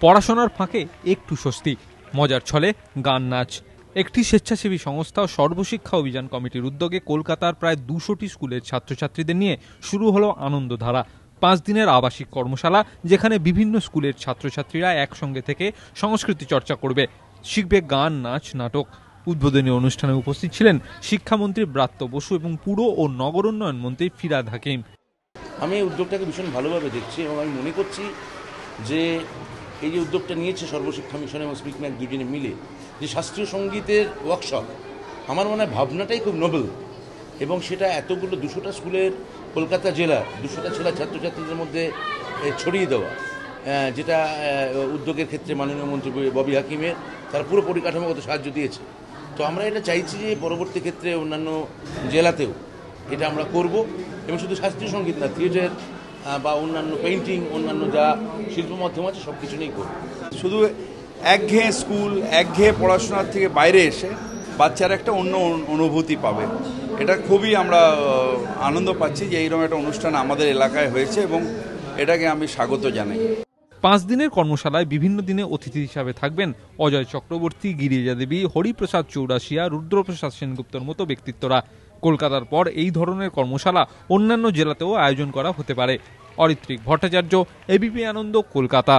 পড়াশোনার ফাঁকে একটু স্বস্তি, মজার ছলে গান নাচ। একটি স্বেচ্ছাসেবী সংস্থা সর্বশিক্ষা অভিযান কমিটির উদ্যোগে কলকাতার প্রায় 200টি স্কুলের ছাত্রছাত্রীদের নিয়ে শুরু হলো আনন্দধারা। 5 দিনের আবাসিক কর্মশালা, যেখানে বিভিন্ন স্কুলের ছাত্রছাত্রীরা একসঙ্গে থেকে সংস্কৃতি চর্চা করবে, শিখবে গান, নাচ, নাটক। উদ্বোধনী অনুষ্ঠানে উপস্থিত ছিলেন শিক্ষামন্ত্রী ব্রাত্য বসু এবং পুর ও নগর উন্নয়ন মন্ত্রী ফিরহাদ হাকিম। আমি এই উদ্যোগটাকে ভীষণ ভালোভাবে দেখছি এবং আমি মনে করছি যে এই যে উদ্যোগটা নিয়েছে সর্বশিক্ষা মিশন এবং স্পিক ম্যাক দুজনে মিলে যে শাস্ত্রীয় সঙ্গীতের ওয়ার্কশপ, আমার মনে হয় ভাবনাটাই খুব নোবেল। এবং সেটা এতগুলো 200টা স্কুলের কলকাতা জেলার 200টা ছেলে ছাত্রছাত্রীদের মধ্যে ছড়িয়ে দেওয়া, যেটা উদ্যোগের ক্ষেত্রে মাননীয় মন্ত্রী ববি হাকিমের তারা পুরো পরিকাঠামোগত সাহায্য দিয়েছে। তো আমরা এটা চাইছি যে পরবর্তী ক্ষেত্রে অন্যান্য জেলাতেও এটা আমরা করব, এবং শুধু শাস্ত্রীয় সঙ্গীত না, থিয়েটার বা অন্যান্য পেইন্টিং, অন্যান্য যা শিল্প মাধ্যম আছে সব কিছু নিয়েই করব। শুধু একঘেয়ে স্কুল, একঘেয়ে পড়াশোনার থেকে বাইরে এসে বাচ্চারা একটা অন্য অনুভূতি পাবে। এটা খুবই আমরা আনন্দ পাচ্ছি যে এইরকম একটা অনুষ্ঠান আমাদের এলাকায় হয়েছে এবং এটাকে আমি স্বাগত জানাই। 5 দিনের কর্মশালায় বিভিন্ন দিনে অতিথি হিসাবে থাকবেন অজয় চক্রবর্তী, গিরিজা দেবী, হরিপ্রসাদ চৌরাশিয়া, রুদ্রপ্রসাদ সেনগুপ্তর মতো ব্যক্তিত্বরা। কলকাতার পর এই ধরনের কর্মশালা অন্যান্য জেলাতেও আয়োজন করা হতে পারে। অরিত্রিক ভট্টাচার্য, এবিপি আনন্দ, কলকাতা।